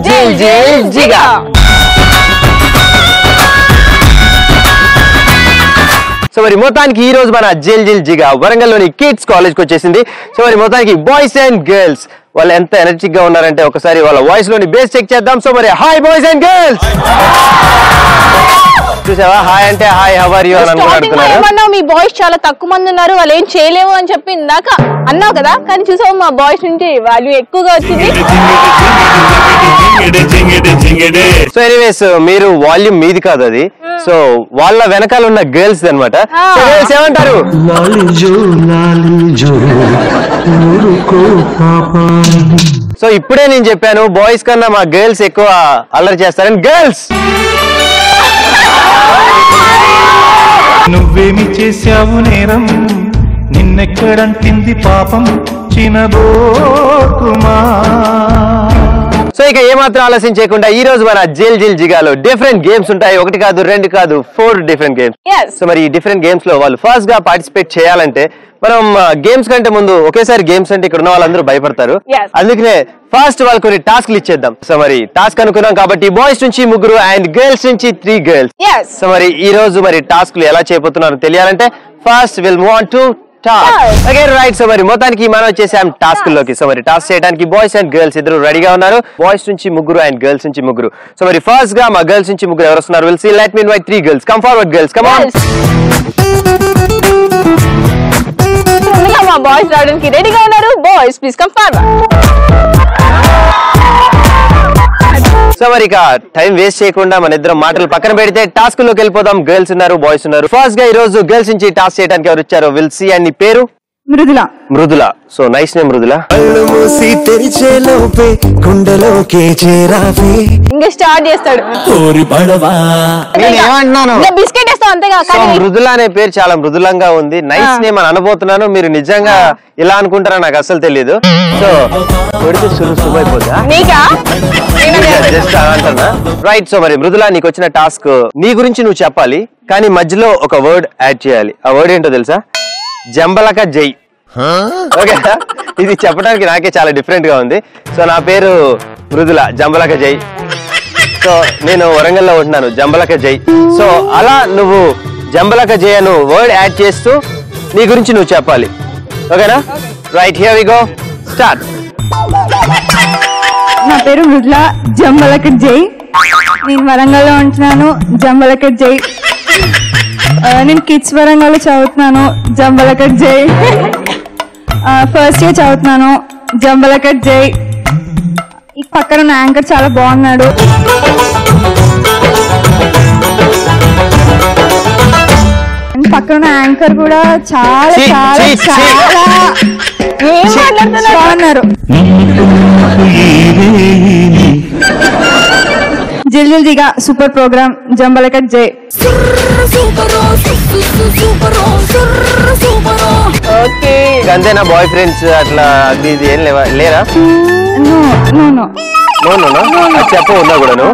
జిల్ జిల్ జిగా. సో మరి మొత్తానికి ఈ రోజు మన జిల్ జిల్ జిగా వరంగల్లోని కిడ్స్ కాలేజ్కి వచ్చేసింది. సో మరి మొత్తానికి బాయ్స్ అండ్ గర్ల్స్ వాళ్ళు ఎంత ఎనర్జిక్ గా ఉన్నారంటే ఒకసారి వాళ్ళ వాయిస్ లోని బేస్ చెక్ చేద్దాం. సో మరి హాయ్ బాయ్స్ అండ్ గర్ల్స్. చూసావా హాయ్ అంటే హాయ్ హౌ ఆర్ యు అని అనుకుంటున్నారు. మీ బాయ్స్ చాలా తక్కువ మంది ఉన్నారు, వాళ్ళు ఏం చేయలేవు అని చెప్పి ఇందాక అన్నావు కదా, కానీ చూసావు మా బాయ్స్ నుంచి వాల్యూ ఎక్కువగా వచ్చింది. సో ఎనీవేస్ మీరు వాల్యూమ్ మీది కాదు అది, సో వాళ్ళ వెనకాల ఉన్న గర్ల్స్ అన్నమాట. గర్ల్స్ ఏమంటారు? సో ఇప్పుడే నేను చెప్పాను బాయ్స్ కన్నా మా గర్ల్స్ ఎక్కువ అల్లరి చేస్తారని. గర్ల్స్ నువ్వేమి చేశావు నేరం, నిన్నెక్కడంటింది పాపం చినబోకుమా. సో ఇక ఏమాత్రం ఆలస్యం చేయకుండా ఈ రోజు మన జిల్ జిల్ జిగాలో డిఫరెంట్ గేమ్స్ ఉంటాయి. ఒకటి కాదు, రెండు కాదు, 4 డిఫరెంట్ గేమ్స్. సో మరి ఈ డిఫరెంట్ గేమ్స్ లో వాళ్ళు ఫస్ట్ గా పార్టిసిపేట్ చేయాలంటే మనం గేమ్స్ కంటే ముందు ఒకేసారి గేమ్స్ అంటే ఇక్కడ ఉన్న వాళ్ళందరూ భయపడతారు. అందుకనే ఫస్ట్ వాళ్ళు కొన్ని టాస్క్లు ఇచ్చేద్దాం. సో మరి టాస్క్ అనుకున్నాం కాబట్టి బాయ్స్ నుంచి 3 అండ్ గర్ల్స్ నుంచి 3 గర్ల్స్. సో మరి ఈ రోజు మరి టాస్క్లు ఎలా చేయబోతున్నారో తెలియాలంటే first will move on to right. So మరి మొత్తానికి మనం వచ్చేసాం టాస్క్ లోకి. సో మరి టాస్క్ చేయడానికి బాయ్స్ అండ్ గర్ల్స్ ఇద్దరు రెడీగా ఉన్నారు. బాయ్స్ నుంచి 3 అండ్ గర్ల్స్ నుంచి 3. సో మరి ఫస్ట్ గా మా గర్ల్స్ నుంచి 3 ఎవరు వస్తున్నారు? Will see. Let me invite 3 girls. Come forward girls, come on. మా బాయ్స్ రావడానికి రెడీగా ఉన్నారు. Boys please come forward. So మరి ఇక టైం వేస్ట్ చేయకుండా మన ఇద్దరం మాటలు పక్కన పెడితే టాస్క్ లోకి వెళ్ళిపోదాం. గర్ల్స్ ఉన్నారు, బాయ్స్ ఉన్నారు. ఫస్ట్ గా ఈ రోజు గర్ల్స్ నుంచి టాస్క్ చేయడానికి ఎవరు వచ్చారో విల్ సీ. అండ్ నీ పేరు? Mridula. Mridula. So nice name Mridula. ఇంకా స్టార్ట్ చేస్తాడు. బిస్కెట్ వేస్తావు అంతేగా. మృదుల అనే పేరు చాలా మృదులంగా ఉంది. నైస్ నేమ్ అని అనబోతున్నాను. మీరు నిజంగా ఇలా అనుకుంటారా నాకు అసలు తెలియదు. సో కొడితే సులువు అయిపోతా జస్ట్ అంటున్నా. రైట్. సో మరి మృదుల నీకు వచ్చిన టాస్క్ నీ గురించి నువ్వు చెప్పాలి, కానీ మధ్యలో ఒక వర్డ్ యాడ్ చేయాలి. ఆ వర్డ్ ఏంటో తెలుసా? జంబలక జై. ఓకే, ఇది చెప్పడానికి నాకే చాలా డిఫరెంట్ గా ఉంది. సో నా పేరు మృదుల, జంబలక జై. సో నేను వరంగల్లో ఉంటున్నాను, జంబలక జై. సో అలా నువ్వు జంబలక జై అను వర్డ్ యాడ్ చేస్తూ నీ గురించి నువ్వు చెప్పాలి. ఓకేనా? Right, here we go, start. నా పేరు మృదుల, జంబలక జై. నేను వరంగల్లో ఉంటున్నాను, జంబలక జై. నేను కిడ్స్ వరంగల్లో చదువుతున్నాను, జంబలక జై. ఫస్ట్ ఇయర్ చదువుతున్నాను, జంబలక జై. ఈ పక్కన ఉన్న యాంకర్ చాలా బాగున్నాడు. పక్కన ఉన్న యాంకర్ కూడా చాలా చాలా చాలా బాగున్నారు. జిల్ జిల్ జిగా సూపర్ ప్రోగ్రామ్, జంబలక జై. అంతేనా? బాయ్ ఫ్రెండ్స్ అట్లా అది ఇది ఏం లేరా? చెప్ప ఉన్నా కూడాను.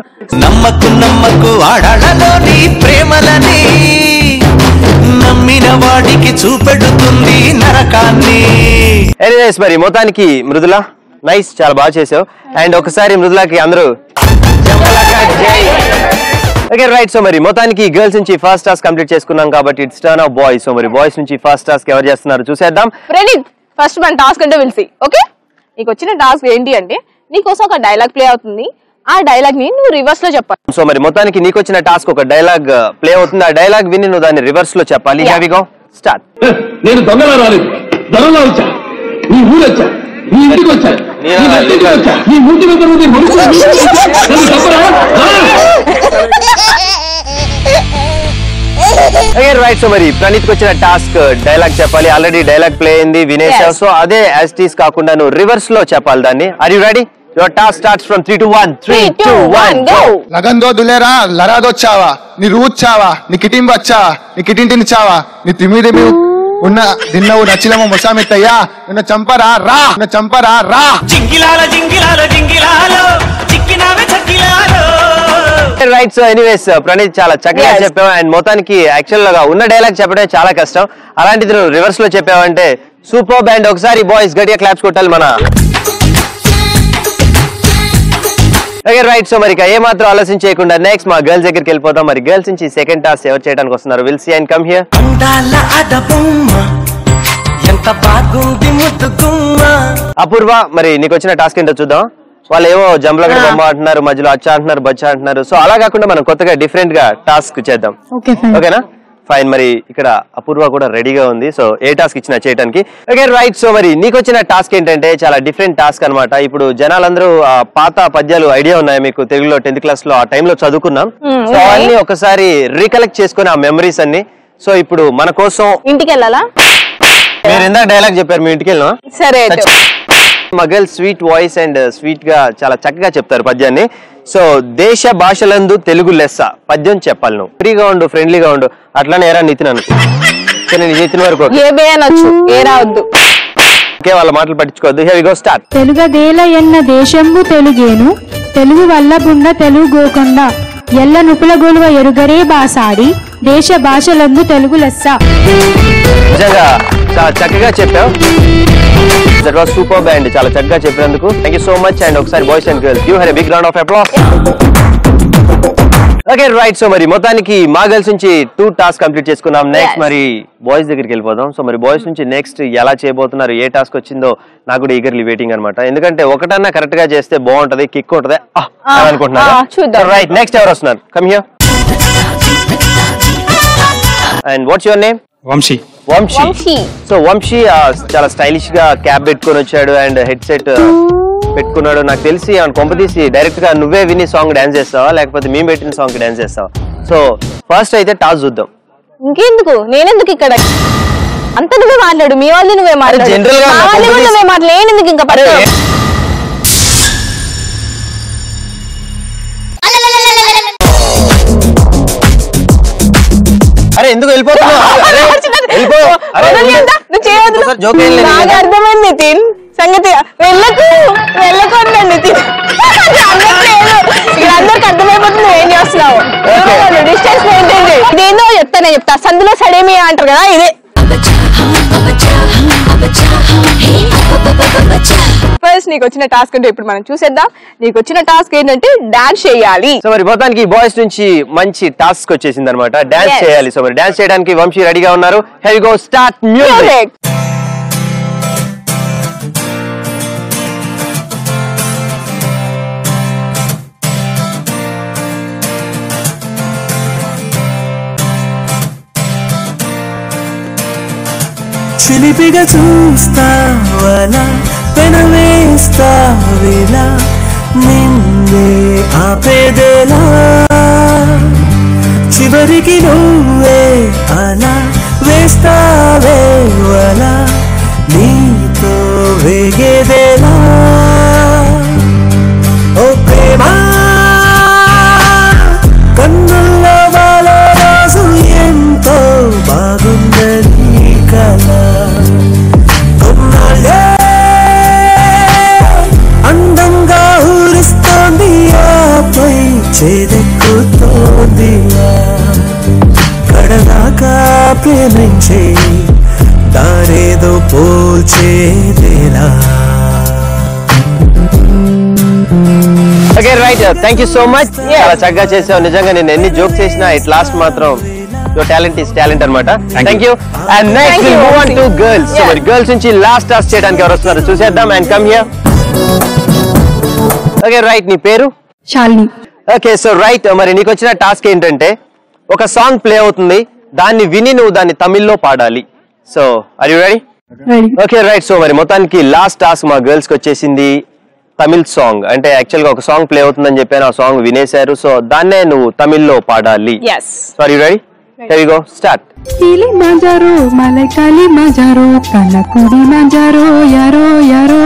నమ్మకు నమ్మకు ఆడాళ్ళలోని ప్రేమలని, నమ్మిన వాడికి చూపెడుతుంది నరకాన్ని. ఎనీవేస్ మరి మొత్తానికి మృదుల నైస్, చాలా బాగా చేసావు. అండ్ ఒకసారి మృదులకి అందరూ ఓకే రైట్. సో మరి మొత్తానికి గర్ల్స్ నుంచి ఫస్ట్ టాస్క్ కంప్లీట్ చేసుకున్నాం కాబట్టి it's turn of boys. So మరి బాయ్స్ నుంచి ఫస్ట్ టాస్క్ ఎవరు చేస్తున్నారు చూసేద్దాం. ప్రణీత్ ఫస్ట్ మన టాస్క్ అంటే విల్ సీ. ఓకే, నీకు వచ్చిన టాస్క్ ఏంటి అంటే నీకోసం ఒక డైలాగ్ ప్లే అవుతుంది. ఆ డైలాగ్ ని నువ్వు రివర్స్ లో చెప్పాలి. సో మరి మొత్తానికి నీకు వచ్చిన టాస్క్ ఒక డైలాగ్ ప్లే అవుతుంది. ఆ డైలాగ్ విని నువ్వు దాన్ని రివర్స్ లో చెప్పాలి. Here we go, start. నేను దొంగలా రాలేదు, దొంగలా వచ్చా, నీ ఊరు వచ్చా, నీ ఇంటికి వచ్చా, నీ ముందు రైట్. సో మరి ప్రణీత్ కి వచ్చిన టాస్క్ డైలాగ్ చెప్పాలి. ఆల్రెడీ డైలాగ్ ప్లే అయింది, వినేసావు. సో అదే యాజ్ టీస్ కాకుండా నువ్వు రివర్స్ లో చెప్పాలి దాన్ని. Are you ready? Your task starts from 3 to 1. 3 2 1 go. లగన్ దో దులేరా లరాదో చావా, నీ రూట్ చావా, నీ కిటిం వచ్చావా, నీ కిటింటిని చావా, నీ తిమిదిమి ఉన్న దిన్నవు నచ్చిలము ముసామిత్తయ్యా, నిన్న చంపరా రా, నిన్న చంపరా రా. జింగిలాల జింగిలాల జింగిలాలో చిక్కినావే చక్కిలాలో. రైట్. సో ఎనీవేస్ ప్రణీత్ చాలా చక్కగా చెప్పావు. అండ్ మొత్తానికి యాక్చువల్ గా ఉన్న డైలాగ్ చెప్పడం చాలా కష్టం, అలాంటిది నువ్వు రివర్స్ లో చెప్పావంటే సూపర్. అండ్ ఒకసారి బాయ్స్ గట్టిగా క్లాప్స్ కొట్టాలి మన. Okay right. సో మరి ఏ మాత్రం ఆలోచన చేయకుండా నెక్స్ట్ మా గర్ల్స్ దగ్గరికి వెళ్ళిపోతాం. మరి గర్ల్స్ నుంచి సెకండ్ టాస్క్ ఎవరు చేయడానికి వస్తున్నారు? Will see and come here. Apoorva, మరి నీకు వచ్చిన టాస్క్ ఏంటో చూద్దాం. వాళ్ళు ఏవో జంబలగడ బొమ్మ అంటున్నారు, మధ్యలో అచ్చా అంటున్నారు, బచ్చా అంటున్నారు. సో అలా కాకుండా మనం కొత్తగా డిఫరెంట్ గా టాస్క్ చేద్దాం. ఓకేనా? ఫైన్. మరి ఇక్కడ అపూర్వ కూడా రెడీగా ఉంది. సో ఏ టాస్క్ ఇచ్చినా చేయడానికి. Okay right. సో మరి నీకు వచ్చిన టాస్క్ ఏంటంటే చాలా డిఫరెంట్ టాస్క్ అన్నమాట. ఇప్పుడు జనాలందరూ పాత పద్యాలు ఐడియా ఉన్నాయా మీకు? తెలుగులో 10th క్లాస్ లో ఆ టైంలో చదువుకున్నాం. సో అవన్నీ ఒకసారి రీకలెక్ట్ చేసుకుని ఆ మెమరీస్ అన్ని. సో ఇప్పుడు మన కోసం ఇంటికి వెళ్ళాలా? మీరు ఇందాక డైలాగ్ చెప్పారు, మీ ఇంటికి వెళ్ళినా? సరే. మా girl sweet voice and sweet గా చాలా చక్కగా చెప్తారు పద్యాన్ని. సో దేశ భాషలందు తెలుగు లెస్స పద్యం చెప్పాలి. నువ్వు ఫ్రీగా ఉండు, ఫ్రెండ్లీగా ఉండు. అట్లానే ఏరా నితిన్ అనుకో. నితిన్ వరకు ఓకే, వాళ్ళ మాటలు పట్టించుకోవద్దు. Here we go start. తెలుగదేల ఎన్న దేశంబు తెలుగేను, తెలుగు వల్ల బుండ తెలుగు గోకొండ, ఎల్ల నుపుల గొలువ ఎరుగరే బాసాడి, దేశ భాషలందు తెలుగు లెస్స. నిజంగా చాలా చక్కగా చెప్పావు. That was super band. చాలా చక్కగా చెప్పినందుకు thank you so much. And ఒకసారి boys and girls give her a big round of applause. Okay right. So మరి మొత్తానికి మా గర్ల్స్ నుంచి 2 టాస్క్ కంప్లీట్ చేసుకున్నాం. నెక్స్ట్ మరి బాయ్స్ దగ్గరికి వెళ్ళిపోదాం. సో మరి బాయ్స్ నుంచి నెక్స్ట్ ఎలా చేయబోతున్నారు, ఏ టాస్క్ వచ్చిందో నాకు కూడా ఈగర్లీ వెయిటింగ్ అనమాట. ఎందుకంటే ఒకటన్నా కరెక్ట్ గా చేస్తే బాగుంటది, కిక్ ఉంటది అనుకుంటున్నారు. రైట్. నెక్స్ట్ ఎవరు వస్తున్నారు? Come here. And what's your name? Vamshi. So Vamshi చాలా స్టైలిష్ గా క్యాప్ పెట్టుకొని వచ్చాడు అండ్ హెడ్ సెట్ పెట్టుకున్నాడు. నాకు తెలిసి ఆయన కొంపతీసి డైరెక్ట్ గా నువ్వే విని సాంగ్ డాన్స్ చేస్తావా, లేకపోతే మేము పెట్టిన సాంగ్ డాన్స్ చేస్తావా? సో ఫస్ట్ అయితే టాస్ చూద్దాం. ఇంకెందుకు, నేనెందుకు ఇక్కడ? అంత నువ్వే మాట్లాడు, మీ వాళ్ళు నువ్వే మాట్లాడు, జనరల్ గా నువ్వే మాట్లాడు. నేనెందుకు ఇంకా పట్టు? అరే ఎందుకు వెళ్ళిపోతున్నావు? నాకు అర్థమైంది నితిన్ సంగతి. వెళ్ళకు అన్నాడు నితిన్. అందరికి అర్థమైపోతుంది ఏం చేస్తున్నావు. డిస్టెన్స్ మెయింటైన్ చేయి. ఇదేందో చెప్తా. సందులో సడేమి అంటారు కదా, ఇదే. ఫస్ట్ నీకు వచ్చిన టాస్క్ అంటే ఇప్పుడు మనం చూసేద్దాం. నీకు వచ్చిన టాస్క్ ఏంటంటే డాన్స్ చేయాలి. సో మరి మొత్తానికి బాయ్స్ నుంచి మంచి టాస్క్ వచ్చేసింది అనమాట, డాన్స్ చేయాలి. సో మరి డాన్స్ చేయడానికి వంశీ రెడీగా ఉన్నారు. Here we go start music. చిలిపిగా చూస్తావలా, పెనవేస్తావేలా, నిన్నే ఆపేదేలా, చివరికి నువ్వే అలా వేస్తావేవలా, నీతో వేగేదేలా. ఓ ప్రేమ కన్నుల్లో వాలే రోజు ఎంతో బాగుందని కల, అందంగా ఊరిస్తోంది, ఆపై చేదెక్కుతోంది, కడదాకా ప్రేమించే దారేదో పోల్చేదేలా. Okay right. Thank you so much. చాలా చక్కగా చేసావు. నిజంగా నేను ఎన్ని జోక్స్ చేసినా ఇట్ లాస్ట్ మాత్రం your talent is talent అన్నమాట. Thank you. And next we move on to girls. So మరి గర్ల్స్ నుంచి లాస్ట్ టాస్క్ చేయడానికి ఎవరు వస్తున్నారు చూసేద్దాం. And come here. Okay right. నీ పేరు? శాలిని. Okay so right. మరి నీకు వచ్చిన టాస్క్ ఏంటంటే ఒక సాంగ్ ప్లే అవుతుంది, దాన్ని విని నువ్వు దాన్ని తమిళ్లో పాడాలి. So are you ready? Okay right. So మరి మొత్తానికి లాస్ట్ టాస్క్ మా గర్ల్స్ కి వచ్చేసింది. తమిళ్ సాంగ్ అంటే యాక్చువల్ గా ఒక సాంగ్ ప్లే అవుతుందని చెప్పాను, ఆ సాంగ్ వినేశారు. సో దాన్నే నువ్వు తమిళ్లో పాడాలి. So are you ready? Here we go. Start. Kilimanjaro, Malai Kilimanjaro, Kanakudi Manjaro, Yaro Yaro,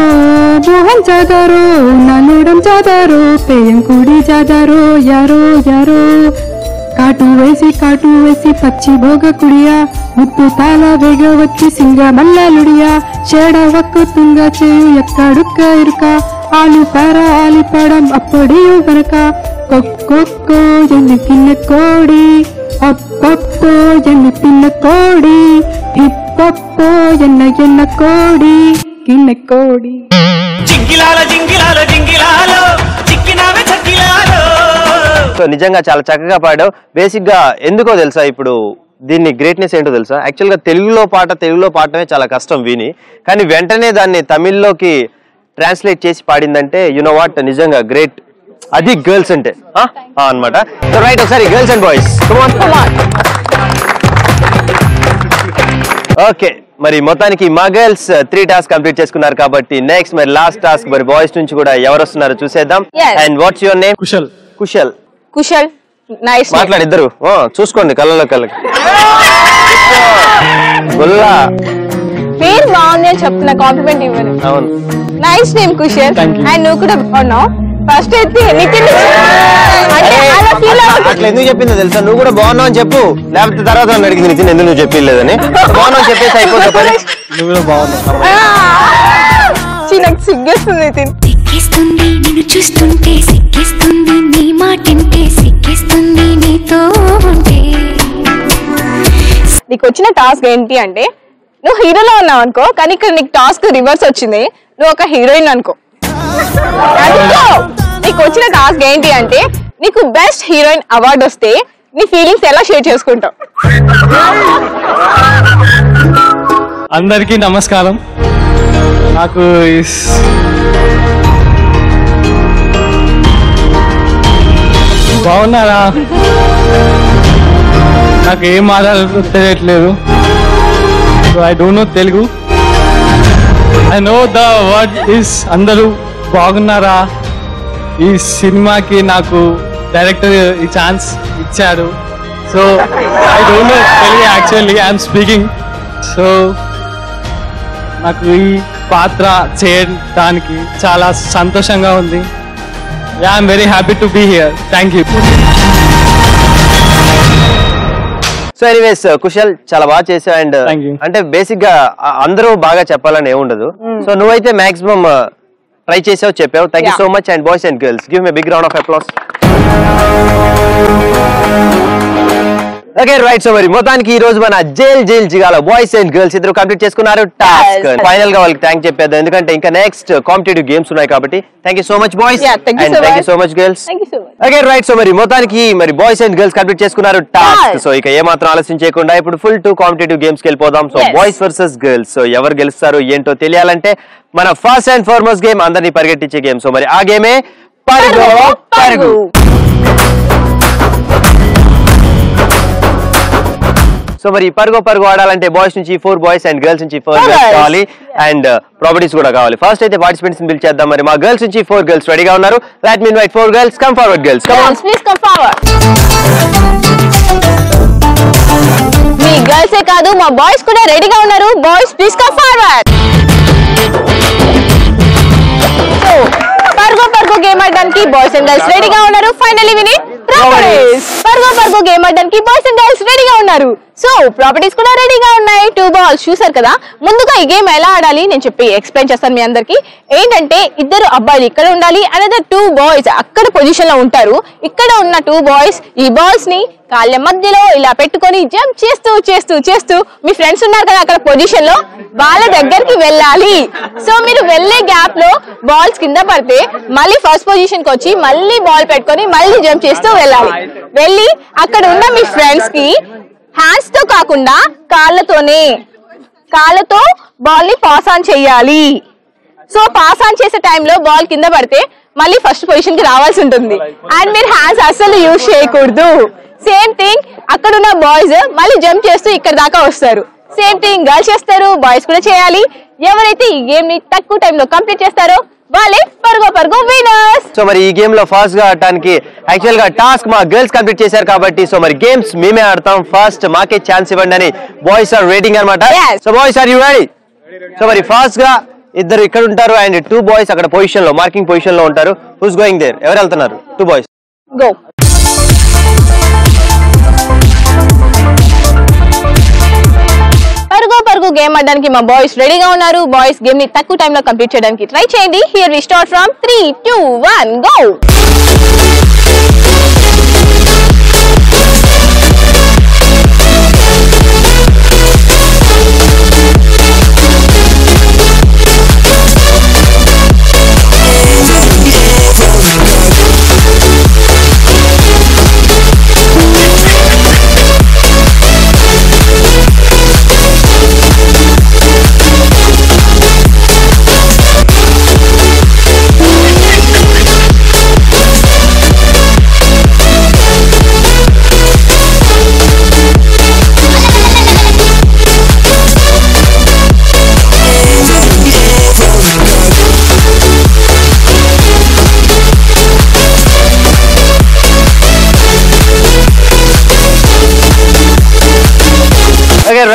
Mohenjo-daro, Nalodam Jadaro, Peyankudi Jadaro, Yaro Yaro. కాటు వేసి పచ్చి భోగ కుడియా, ముత్తు తాళ వేగ వచ్చి సింగ మల్లలుడియా, షేడ వక్కు తుంగ చేయు ఎక్కడుక్క ఇరుక, ఆలు పార ఆలిపడం అప్పుడియు గనక, కొక్కొక్కో ఎన్ని తిన్న కోడి, అప్పప్పో ఎన్ని తిన్న కోడి, ఇప్పప్పో ఎన్న కోడి, గిన్నె కోడి. జింగిలాల జింగిలాల జింగిలాలో చిక్కినావే చక్కిలా, సో నిజంగా చాలా చక్కగా పాడావు. బేసిక్ గా ఎందుకో తెలుసా, ఇప్పుడు దీన్ని గ్రేట్నెస్ ఏంటో తెలుసా, యాక్చువల్ గా తెలుగులో పాడటమే చాలా కష్టం విని, కానీ వెంటనే దాన్ని తమిళ్లోకి ట్రాన్స్లేట్ చేసి పాడిందంటే యు నో వాట్, నిజంగా గ్రేట్. అది గర్ల్స్ అంటే అన్నమాట. సో రైట్, ఒకసారి గర్ల్స్ అండ్ బాయ్స్ ఓకే. మరి మొత్తానికి మా గర్ల్స్ 3 టాస్క్ కంప్లీట్ చేసుకున్నారు కాబట్టి నెక్స్ట్ మరి లాస్ట్ టాస్క్ మరి బాయ్స్ నుంచి కూడా ఎవరు వస్తున్నారో చూసేద్దాం. And what's your name? Kushal. Kushal. Kushal, nice. మాట్లాడు ఇద్దరు, చూసుకోండి కళ్ళలో కళ్ళకి. పేరు బాగుంది అని చెప్తున్నా, కాంప్లిమెంట్ ఇవ్వను. అవును, నైస్ నేమ్ కుశల్. అండ్ నువ్వు కూడా బాగున్నావు. ఫస్ట్ అయితే నితిన్ అట్లా ఎందుకు చెప్పిందో తెలుసా, నువ్వు కూడా బాగున్నావు అని చెప్పు, లేకపోతే తర్వాత నన్ను అడిగింది నితిన్ ఎందుకు నువ్వు చెప్పలేదని. బాగున్నావు అని చెప్పేసి అయిపోతుంది. నువ్వు కూడా బాగున్నావు. నాకు సిగ్గేస్తుంది నితిన్. సిక్కిస్తుంది నిన్ను చూస్తుంటే, సిక్కిస్తుంది నీ మాటింటే, సిక్కిస్తుంది నీతో ఉంటే. నీకు వచ్చిన టాస్క్ ఏంటి అంటే, నువ్వు హీరోలో ఉన్నావు అనుకో, కానీ ఇక్కడ నీకు టాస్క్ రివర్స్ వచ్చింది, నువ్వు ఒక హీరోయిన్ అనుకో. నీకు వచ్చిన టాస్క్ ఏంటి అంటే, నీకు బెస్ట్ హీరోయిన్ అవార్డు వస్తే నీ ఫీలింగ్స్ ఎలా షేర్ చేసుకుంటావు? అందరికీ నమస్కారం. నాకు బాగున్నారా? నాకు ఏం మాట్లాడాలో తెలియట్లేదు. I don't know Telugu. I know the word is అందరూ బాగున్నారా. ఈ సినిమాకి నాకు డైరెక్టర్ ఈ ఛాన్స్ ఇచ్చాడు. So I don't know Telugu actually, I'm speaking. So నాకు ఈ పాత్ర చేయడానికి చాలా సంతోషంగా ఉంది. I'm very happy to be here. Thank you. So anyways Kushal, చాలా బాగా చేసావు. And Thank you. అంటే బేసిక్ గా అందరూ బాగా చెప్పాలని ఏముండదు. సో నువ్వైతే మాక్సిమం ట్రై చేసావు, చెప్పావు. Thank you so much. And boys and girls, give me big round of applause. Okay right. So మరి మొత్తానికి ఈ రోజు మన జైల్ జిగాలో బాయ్స్ అండ్ గర్ల్స్ ఇద్దరు కంప్లీట్ చేసుకున్నారు టాస్క్. ఫైనల్ గా వాళ్ళకి థ్యాంక్ చెప్పేద్దాం, ఎందుకంటే ఇంకా నెక్స్ట్ కాంపిటేటివ్ గేమ్స్ ఉన్నాయి కాబట్టి. Thank you so much boys and thank you so much girls. Okay right. So మరి మొత్తానికి మరి బాయ్స్ అండ్ గర్ల్స్ కంప్లీట్ చేసుకున్నారు టాస్క్. సో ఇక ఏమాత్రం ఆలస్యం చేయకుండా ఇప్పుడు ఫుల్ 2 కాంపిటేటివ్ గేమ్స్ కి వెళ్ళిపోదాం. So boys versus girls. So ఎవరు గెలుస్తారు ఏంటో తెలియాలంటే మన ఫస్ట్ అండ్ ఫార్మోస్ట్ గేమ్ అందరినీ పరిగెట్టించే గేమ్. సో మరి ఆ గేమే పరుగు పరుగు. సో మరి పరుగు పరుగు ఆడాలంటే బాయ్స్ నుంచి 4 బాయ్స్ అండ్ గర్ల్స్ నుంచి 4 గర్ల్స్ కావాలి. అండ్ ప్రాపర్టీస్ కూడా కావాలి. ఫస్ట్ అయితే పార్టిసిపెంట్స్ ని పిలిచేద్దాం. మరి మా గర్ల్స్ నుంచి 4 గర్ల్స్ రెడీగా ఉన్నారు. Let me invite 4 girls. Come forward girls. Come on, please come forward. మీ గర్ల్సే కాదు, మా బాయ్స్ కూడా రెడీగా ఉన్నారు. Boys please come forward. So పరుగు పరుగు గేమ్ ఆడడానికి బాయ్స్ అండ్ గర్ల్స్ రెడీగా ఉన్నారు. ఫైనల్లీ విని ప్రాపర్టీస్. పరుగు పరుగు గేమ్ ఆడడానికి బాయ్స్ అండ్ గర్ల్స్ రెడీగా ఉన్నారు. సో ప్రాపర్టీస్ కూడా రెడీగా ఉన్నాయి. 2 బాల్స్ చూసారు కదా. ముందుగా ఈ గేమ్ ఎలా ఆడాలి నేను చెప్పి ఎక్స్ప్లెయిన్ చేస్తాను మీ అందరికి. ఏంటంటే ఇద్దరు అబ్బాయిలు ఇక్కడ ఉండాలి, అనదర్ 2 బాయ్స్ అక్కడ పొజిషన్ లో ఉంటారు. ఇక్కడ ఉన్న 2 బాయ్స్ ఈ బాల్స్ ని కాళ్ళ మధ్యలో ఇలా పెట్టుకొని జంప్ చేస్తూ చేస్తూ చేస్తూ మీ ఫ్రెండ్స్ ఉన్నారు కదా అక్కడ పొజిషన్ లో, వాళ్ళ దగ్గరికి వెళ్ళాలి. సో మీరు వెళ్ళే గ్యాప్ లో బాల్స్ కింద పడితే మళ్ళీ ఫస్ట్ పొజిషన్ కి వచ్చి మళ్ళీ బాల్ పెట్టుకొని మళ్ళీ జంప్ చేస్తూ వెళ్ళాలి. వెళ్ళి అక్కడ ఉన్న మీ ఫ్రెండ్స్ కి హ్యాండ్స్ తో కాకుండా కాళ్ళతో బాల్ ని పాస్ ఆన్ చెయ్యాలి. సో పాస్ ఆన్ చేసే టైంలో బాల్ కింద పడితే మళ్ళీ ఫస్ట్ పొజిషన్ కి రావాల్సి ఉంటుంది. అండ్ మీరు హ్యాండ్స్ అస్సలు యూజ్ చేయకూడదు. సేమ్ థింగ్ అక్కడ ఉన్న బాయ్స్ మళ్ళీ జంప్ చేస్తూ ఇక్కడ దాకా వస్తారు. సేమ్ థింగ్ గర్ల్స్ చేస్తారు, బాయ్స్ కూడా చేయాలి. ఎవరైతే ఈ గేమ్ ని తక్కువ టైంలో కంప్లీట్ చేస్తారో వాళ్ళే పరుగు పరుగు విన్నర్స్. సో మరి ఈ గేమ్ లో ఫాస్ట్ గా ఆడటానికి యాక్చువల్ గా టాస్క్ మా గర్ల్స్ కంప్లీట్ చేశారు కాబట్టి సో మరి గేమ్స్ మేమే ఆడతాం. ఫస్ట్ మాకే ఛాన్స్ ఇవ్వండి అని బాయ్స్ ఆర్ వెయిటింగ్ అన్నమాట. So boys are you ready? So మరి ఫాస్ట్ గా ఇద్దరు ఇక్కడ ఉంటారు అండ్ 2 బాయ్స్ అక్కడ పొజిషన్ లో మార్కింగ్ పొజిషన్ లో ఉంటారు. Who's going there? ఎవరు వెళ్తున్నారు? 2 బాయ్స్ గో. పరుగు పరుగు గేమ్ ఆడడానికి మా బాయ్స్ రెడీగా ఉన్నారు. బాయ్స్ గేమ్ ని తక్కువ టైంలో కంప్లీట్ చేయడానికి ట్రై చేయండి. Here we start from 3, 2, 1 go.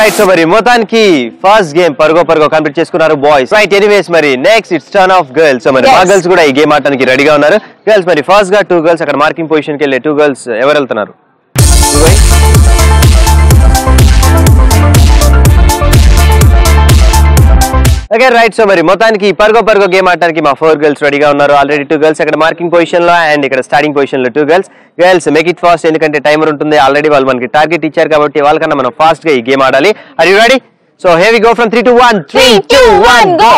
Right so మరి మొత్తానికి ఫస్ట్ గేమ్ పరుగో కంప్లీట్ చేసుకున్నారు బాయ్స్ రైట్ ఎనీవేస్ మరి next it's turn of girls so మరి మా గర్ల్స్ కూడా ఈ గేమ్ ఆడడానికి రెడీగా ఉన్నారు గర్ల్స్ మరి ఫస్ట్ గా 2 గర్ల్స్ అక్కడ మార్కింగ్ పొజిషన్ కి వెళ్ళే 2 గర్ల్స్ ఎవరు వెళ్తున్నారు ఓకే రైట్ సో మరి మొత్తానికి పరుగో గేమ్ ఆడడానికి మా 4 గర్ల్స్ రెడీగా ఉన్నారు ఆల్రెడీ 2 గర్ల్స్ అక్కడ మార్కింగ్ పొజిషన్ లో అండ్ ఇక్కడ స్టార్టింగ్ పొజిషన్ లో 2 గర్ల్స్ మేక్ ఇట్ ఫాస్ట్ ఎందుకంటే టైమర్ ఉంటుంది ఆల్రెడీ వాళ్ళు మనకి టార్గెట్ ఇచ్చారు కాబట్టి వాళ్ళకన్నా మనం ఫాస్ట్ గా ఈ గేమ్ ఆడాలి are you ready so here we go from 3 to 1 3 2 1 go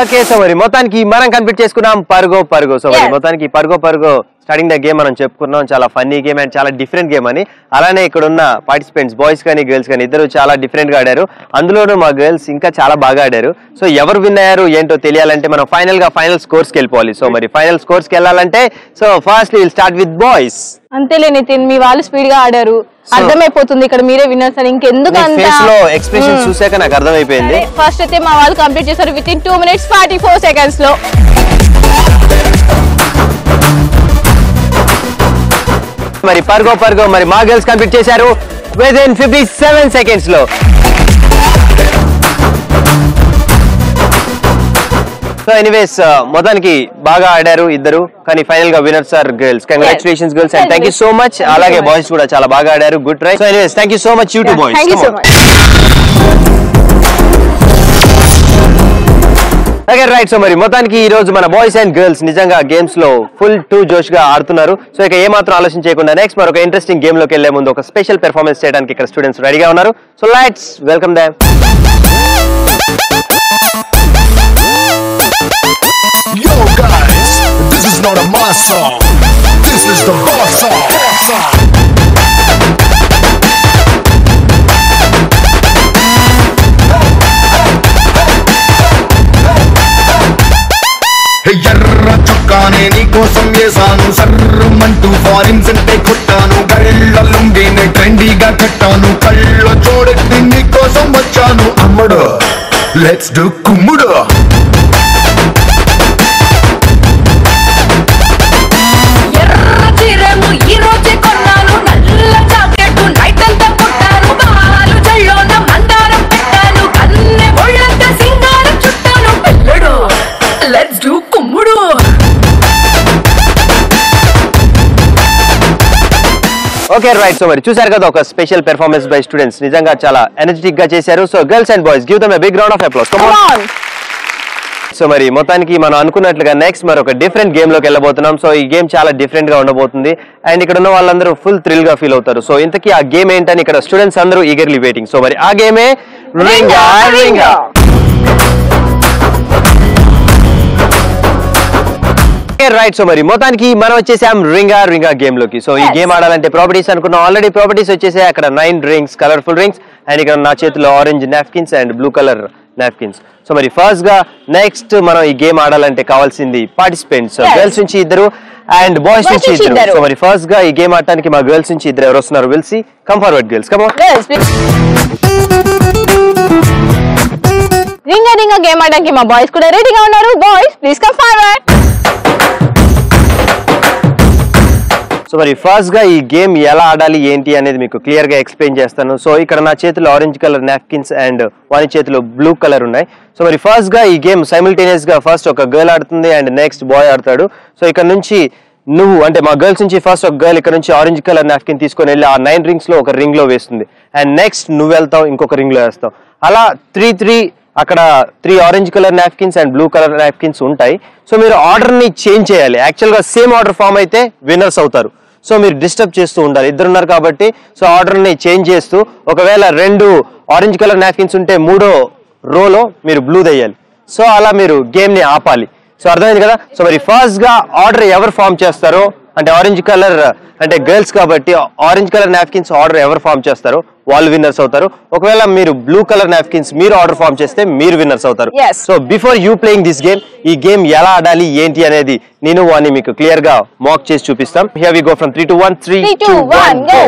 okay so మరి మొత్తానికి మనం కంప్లీట్ చేసుకున్నాం పరుగో సో మరి మొత్తానికి పరుగో స్టార్టింగ్ ద గేమ్ మనం చెప్పుకున్నాం చాలా ఫన్నీ గేమ్ అండ్ చాలా డిఫరెంట్ గేమ్ అని అలానే ఇక్కడ ఉన్న పార్టిసిపెంట్స్ బాయ్స్ కానీ గర్ల్స్ కానీ ఇద్దరు చాలా డిఫరెంట్ గా ఆడారు అందులోనూ మా గర్ల్స్ ఇంకా చాలా బాగా ఆడారు సో ఎవరు విన్ అయ్యారు ఏంటో తెలియాలంటే మనం ఫైనల్ స్కోర్స్ కి వెళ్ళిపోవాలి సో మరి ఫైనల్ స్కోర్స్ కి వెళ్ళాలంటే so first will start with boys అంతేలే నితిన్ మీ వాళ్ళు స్పీడ్ గా ఆడారు అర్థమైపోతుంది ఇక్కడ మీరే విన్నర్స్ అని ఇంకెందుకు ఎక్స్ప్రెషన్ చూసాక నాకు అర్థమైపోయింది ఫస్ట్ అయితే మా వాళ్ళు కంప్లీట్ చేశారు విత్ ఇన్ 2 minutes 44 seconds లో మరి పరుగో మరి మా గర్ల్స్ కంప్లీట్ చేశారు విత్ ఇన్ 57 seconds లో సో ఎనీవేస్ మొత్తానికి బాగా ఆడారు ఇద్దరు కానీ ఫైనల్ గా winners are girls congratulations girls and thank you so much అలాగే బాయ్స్ కూడా చాలా బాగా ఆడారు good try so anyways thank you so much you too boys thank you so much okay right so మరి మొత్తానికి ఈ రోజు మన బాయ్స్ అండ్ గర్ల్స్ నిజంగా గేమ్స్ లో ఫుల్ టూ జోష్ గా ఆడుతున్నారు సో ఇక ఏమాత్రం ఆలోచన చేయకుండా నెక్స్ట్ మరొక ఇంట్రెస్టింగ్ గేమ్ లోకి వెళ్లే ముందు ఒక స్పెషల్ పెర్ఫార్మెన్స్ చేయడానికి ఇక్కడ స్టూడెంట్స్ రెడీగా ఉన్నారు so let's welcome them Yo guys, this is not a mass song. This is the boss song. Hey yarra chokkaane nee kosam yesanu sarrumantu foreigns ante kottanu garilla lungine trendy ga kattanu kallo chodetti nee kosam vachanu ammudu let's do kummudu okay right so మరి చూసారు కదా ఒక special performance by students నిజంగా చాలా energetic గా చేశారు so girls and boys give them a big round of applause come on so మరి మొత్తానికి మనం అనుకున్నట్లుగా నెక్స్ట్ మరి ఒక డిఫరెంట్ గేమ్ లోకి వెళ్ళబోతున్నాం సో ఈ గేమ్ చాలా డిఫరెంట్ గా ఉండబోతుంది అండ్ ఇక్కడ ఉన్న వాళ్ళందరూ ఫుల్ థ్రిల్ గా ఫీల్ అవుతారు సో ఇంతకీ ఆ గేమ్ ఏంటని ఇక్కడ స్టూడెంట్స్ అందరూ ఈగర్లీ వెయిటింగ్ సో మరి ఆ గేమే రింగా రైట్ సో మరి మొత్తానికి మనం వచ్చేసాం రింగా గేమ్ లోకి సో ఈ గేమ్ ఆడాలంటే ప్రాపర్టీస్ అనుకున్నాం ఆల్రెడీ ప్రాపర్టీస్ వచ్చేసాయి అక్కడ 9 రింగ్స్ కలర్ఫుల్ రింగ్స్ అండ్ ఇక్కడ నా చేతిలో orange napkins and blue colour napkins so మరి ఫస్ట్ గా నెక్స్ట్ మనం ఈ గేమ్ ఆడాలంటే కావాల్సింది పార్టిసిపెంట్స్ గర్ల్స్ నుంచి ఇద్దరు అండ్ బాయ్స్ నుంచి ఇద్దరు సో మరి ఫస్ట్ గా ఈ గేమ్ ఆడటానికి మా గర్ల్స్ నుంచి ఇద్దరు ఎవరు వస్తున్నారు will see come forward girls come on రింగా గేమ్ ఆడడానికి మా బాయ్స్ కూడా రెడీగా ఉన్నారు boys please come forward so మరి ఫస్ట్ గా ఈ గేమ్ ఎలా ఆడాలి ఏంటి అనేది మీకు క్లియర్ గా ఎక్స్ప్లెయిన్ చేస్తాను సో ఇక్కడ నా చేతిలో ఆరెంజ్ కలర్ నాప్కిన్స్ అండ్ వాని చేతిలో బ్లూ కలర్ ఉన్నాయి సో మరి ఫస్ట్ గా ఈ గేమ్ సైమిల్టేనియస్ గా ఫస్ట్ ఒక గర్ల్ ఆడుతుంది అండ్ నెక్స్ట్ బాయ్ ఆడతాడు సో ఇక్కడ నుంచి నువ్వు అంటే మా గర్ల్స్ నుంచి ఫస్ట్ ఒక గర్ల్ ఇక్కడ నుంచి ఆరెంజ్ కలర్ నాప్కిన్ తీసుకొని వెళ్ళి ఆ 9 రింగ్స్ లో ఒక రింగ్ లో వేస్తుంది అండ్ నెక్స్ట్ నువ్వు వెళ్తావు ఇంకొక రింగ్ లో వేస్తావు అలా 3 అక్కడ 3 orange colour napkins and blue colour napkins ఉంటాయి సో మీరు ఆర్డర్ ని చేంజ్ చేయాలి యాక్చువల్ గా సేమ్ ఆర్డర్ ఫామ్ అయితే విన్నర్స్ అవుతారు సో మీరు డిస్టర్బ్ చేస్తూ ఉండాలి ఇద్దరున్నారు కాబట్టి సో ఆర్డర్ ని చేంజ్ చేస్తూ ఒకవేళ 2 ఆరెంజ్ కలర్ నాప్కిన్స్ ఉంటే 3వ రోలో మీరు బ్లూ వేయాలి సో అలా మీరు గేమ్ ని ఆపాలి సో అర్థమైంది కదా సో మరి ఫస్ట్ గా ఆర్డర్ ఎవరు ఫామ్ చేస్తారో అంటే ఆరెంజ్ కలర్ అంటే గర్ల్స్ కాబట్టి ఆరెంజ్ కలర్ నాప్కిన్స్ ఆర్డర్ ఎవరు ఫామ్ చేస్తారో వాళ్ళు విన్నర్స్ అవుతారు. ఒకవేళ మీరు బ్లూ కలర్ నాప్కిన్స్ మీరు ఆర్డర్ ఫామ్ చేస్తే మీరు విన్నర్స్ అవుతారు. So before you playing this game ఈ గేమ్ ఎలా ఆడాలి ఏంటి అనేది నేను వాని మీకు క్లియర్ గా మాక్ చేసి చూపిస్తాం. Here we go from 3 to 1 3 2 1 go.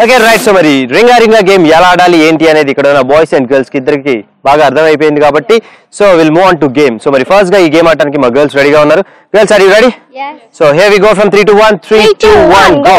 Okay right. So మరి రింగా గేమ్ ఎలా ఆడాలి ఏంటి అనేది ఇక్కడ ఉన్న బాయ్స్ అండ్ గర్ల్స్ కి ఇద్దరికి బాగా అర్థమైపోయింది కాబట్టి so will move on to game. So మరి ఫస్ట్ గా ఈ గేమ్ ఆడడానికి మా గర్ల్స్ రెడీగా ఉన్నారు. Girls are you ready? So here we go from 3 to 1 3 2 1 go.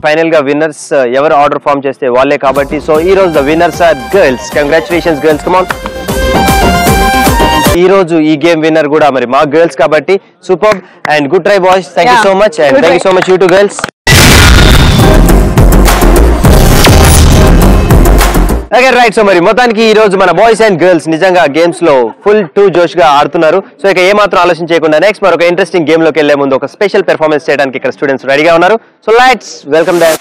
Final గా విన్నర్స్ ఎవరు ఆర్డర్ ఫామ్ చేస్తే వాళ్ళే కాబట్టి సో ఈ రోజు the winners are girls. Congratulations girls, come on. ఈ రోజు ఈ గేమ్ విన్నర్ కూడా మరి మా గర్ల్స్ కాబట్టి super and good try boys. Thank you so much and thank you so much you to girls. Okay right. So మరి మొత్తానికి ఈ రోజు మన బాయ్స్ అండ్ గర్ల్స్ నిజంగా గేమ్స్ లో ఫుల్ టూ జోష్ గా ఆడుతున్నారు. సో ఇక ఏమాత్రం ఆలోచన చేయకుండా నెక్స్ట్ మరొక ఇంట్రెస్టింగ్ గేమ్ లోకి వెళ్లే ముందు ఒక స్పెషల్ పెర్ఫార్మెన్స్ చేయడానికి ఇక్కడ స్టూడెంట్స్ రెడీగా ఉన్నారు. So let's welcome them.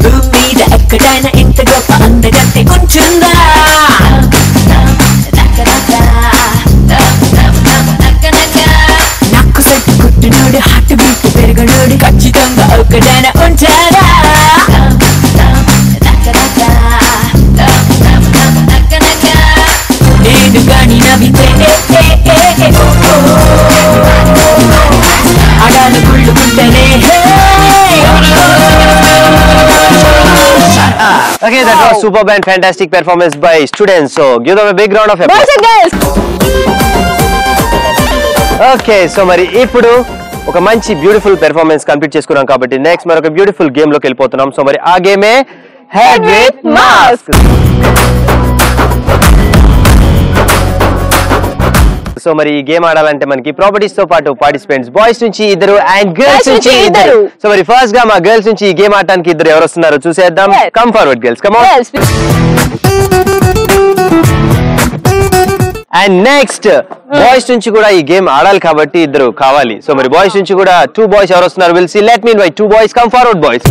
భూమి మీద ఎక్కడైనా ఇంత గొప్ప అందగత్తి ఉంటుందా? నాకు సెట్ కుట్టినోడు హార్ట్ బీట్ పెరగనోడు ఖచ్చితంగా ఒక్కడైనా ఉంటారా? నేను గాని నవ్వితే అడాలు గుళ్ళుకుంటేనే. Okay, that was superb and fantastic performance by students. So give them a big round of applause. Boys and girls. Okay, so మరి ఇప్పుడు ఒక మంచి బ్యూటిఫుల్ పెర్ఫార్మెన్స్ కంప్లీట్ చేసుకున్నాం కాబట్టి నెక్స్ట్ మరొక బ్యూటిఫుల్ గేమ్ లోకి వెళ్ళిపోతున్నాం. సో మరి ఆ గేమే హెడ్ విత్ మాస్క్. సో మరి ఈ గేమ్ ఆడాలంటే మనకి ప్రాపర్టీస్ తో పాటు పార్టిసిపెంట్స్ బాయ్స్ నుంచి ఇద్దరు అండ్ గర్ల్స్ నుంచి ఇద్దరు. సో మరి ఫస్ట్ గా మా గర్ల్స్ నుంచి ఈ గేమ్ ఆడటానికి ఇద్దరు ఎవరు వస్తున్నారో చూసేద్దాం. Come forward girls, come on. And next boys నుంచి కూడా ఈ గేమ్ ఆడాలి కాబట్టి ఇద్దరు కావాలి. సో మరి బాయ్స్ నుంచి కూడా 2 బాయ్స్ ఎవరు వస్తున్నారు will see. Let me invite 2 boys. Come forward boys.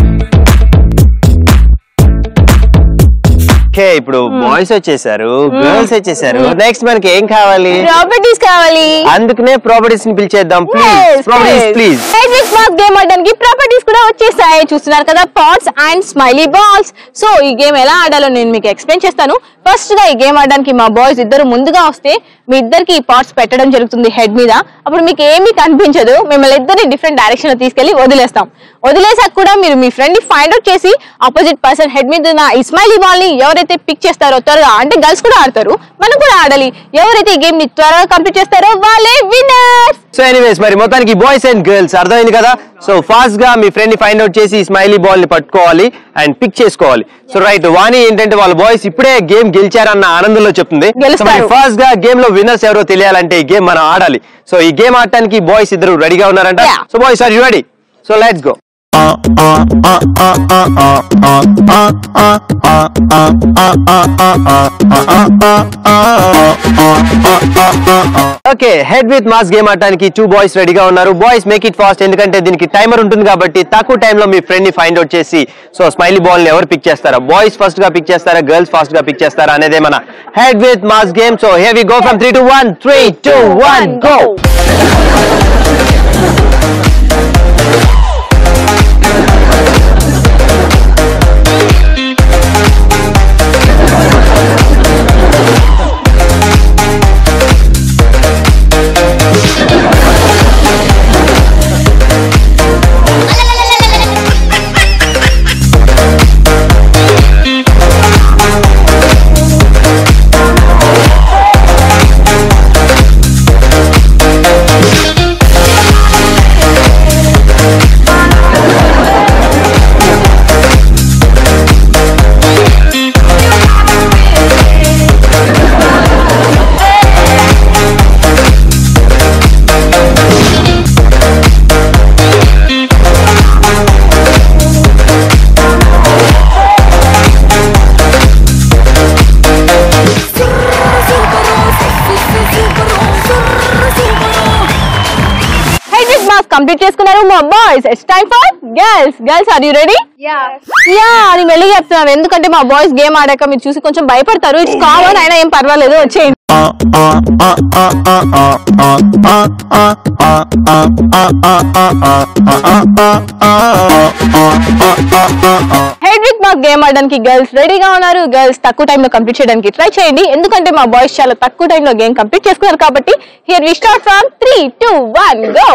Okay ఇప్పుడు బాయ్స్ వచ్చేసారు, గర్ల్స్ వచ్చేసారు. నెక్స్ట్ మనకి ఏం కావాలి? ప్రాపర్టీస్ కావాలి. అందుకనే ప్రాపర్టీస్ ని పిలిచేద్దాం. Please properties please. గేమ్ ఆడడానికి ప్రాపర్టీస్ కూడా వచ్చేసాయి. చూస్తున్నారు కదా, pots and smiley balls. So ఈ గేమ్ ఎలా ఆడాలో నేను మీకు ఎక్స్ప్లెయిన్ చేస్తాను. ఫస్ట్ గా ఈ గేమ్ ఆడడానికి మా బాయ్స్ ఇద్దరు ముందుగా వస్తే మీ ఇద్దరికి ఈ పాట్స్ పెట్టడం జరుగుతుంది హెడ్ మీద. అప్పుడు మీకు ఏమీ కనిపించదు. మిమ్మల్ని ఇద్దరిని డిఫరెంట్ డైరెక్షన్ లో తీసుకెళ్లి వదిలేస్తాం. వదిలేసాక కూడా మీరు మీ ఫ్రెండ్ ని ఫైండ్ అవుట్ చేసి ఆపోజిట్ పర్సన్ హెడ్ మీద ఉన్న ఈ స్మైలీ బాల్ ని ఎవరైతే పిక్ చేస్తారో త్వరగా, అంటే గర్ల్స్ కూడా ఆడతారు, మనం కూడా ఆడాలి, ఎవరైతే ఈ గేమ్ ని త్వరగా కంప్లీట్ చేస్తారో వాళ్ళే విన్నర్స్. సో ఎనీవేస్ మరి మొత్తానికి బాయ్స్ అండ్ గర్ల్స్ అర్థమైంది కదా. సో ఫాస్ట్ గా మీ ఫ్రెండ్ ని ఫైండ్ అవుట్ చేసి స్మైలీ బాల్ ని పట్టుకోవాలి అండ్ పిక్ చేసుకోవాలి. సో రైట్, వాణి ఏంటంటే వాళ్ళ బాయ్స్ ఇప్పుడే గేమ్ గెలిచారన్న ఆనందంలో చెప్తుంది. ఫాస్ట్ గా గేమ్ లో విన్నర్స్ ఎవరో తెలియాలంటే ఈ గేమ్ మనం ఆడాలి. సో ఈ గేమ్ ఆడటానికి బాయ్స్ ఇద్దరు రెడీగా ఉన్నారంట. So boys are you ready? So let's go. Okay, head with mass game ఆడటానికి 2 బాయ్స్ రెడీగా ఉన్నారు. బాయ్స్ మేక్ ఇట్ ఫాస్ట్, ఎందుకంటే దీనికి టైమర్ ఉంటుంది కాబట్టి తక్కువ టైంలో మీ ఫ్రెండ్ ని ఫైండ్ అవుట్ చేసి సో స్మైలీ బాల్ ని ఎవరు పిక్ చేస్తారా, బాయ్స్ ఫస్ట్ గా పిక్ చేస్తారా, గర్ల్స్ ఫాస్ట్ గా పిక్ చేస్తారా అనేదే మన head with mass game. So here we go from 3 to 1. 3, 2, 1 go. Complete చేసుకున్నారు మా boys. It's time for girls. Girls are you ready? Yeah అని మెల్లిగా చెప్తున్నారు, ఎందుకంటే మా బాయ్స్ గేమ్ ఆడాక మీరు చూసి కొంచెం భయపడతారు. ఇట్స్ కామన్, అయినా ఏం పర్వాలేదు, వచ్చేయండి. హెడ్ విత్ మాస్ గేమ్ ఆడడానికి గర్ల్స్ రెడీగా ఉన్నారు. గర్ల్స్ తక్కువ టైంలో కంప్లీట్ చేయడానికి ట్రై చేయండి, ఎందుకంటే మా బాయ్స్ చాలా తక్కువ టైంలో గేమ్ కంప్లీట్ చేసుకున్నారు కాబట్టి. Here we start from 3, 2, 1 go.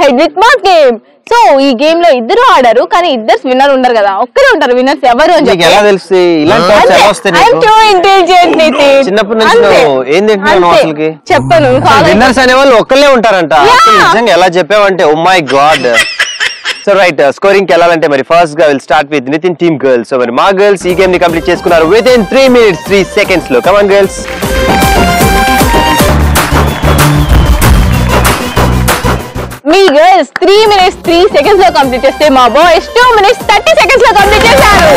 Head with mass game. So ఈ గేమ్ లో ఇద్దరు ఆడారు, కానీ ఇద్దరు విన్నర్ ఉండరు కదా, ఒక్కరే ఉంటారు విన్నర్స్. ఎవరు అని చెప్పి ఎలా తెలుసు ఇలాంటి థాట్స్ ఎలా వస్తాయి నీకు? I am intelligent Nitin. చిన్నప్పటి నుంచి నువ్వు ఏం తింటున్నావు అసలుకి? చెప్పను. విన్నర్స్ అనే వాళ్ళు ఒక్కళ్ళే ఉంటారంట. నిజంగా ఎలా చెప్పావంటే oh my god. So right, scoring కి వెళ్ళాలంటే మరి ఫస్ట్ గా will start with Nitin team girls. So మరి మా గర్ల్స్ ఈ గేమ్ ని కంప్లీట్ చేసుకున్నారు విత్ ఇన్ 3 minutes 3 seconds లో. Come on girls. మీ గర్ల్స్ 3 minutes 3 seconds లో కంప్లీట్ చేస్తే మా బాయ్స్ 2 minutes 30 seconds లో కంప్లీట్ చేశారు.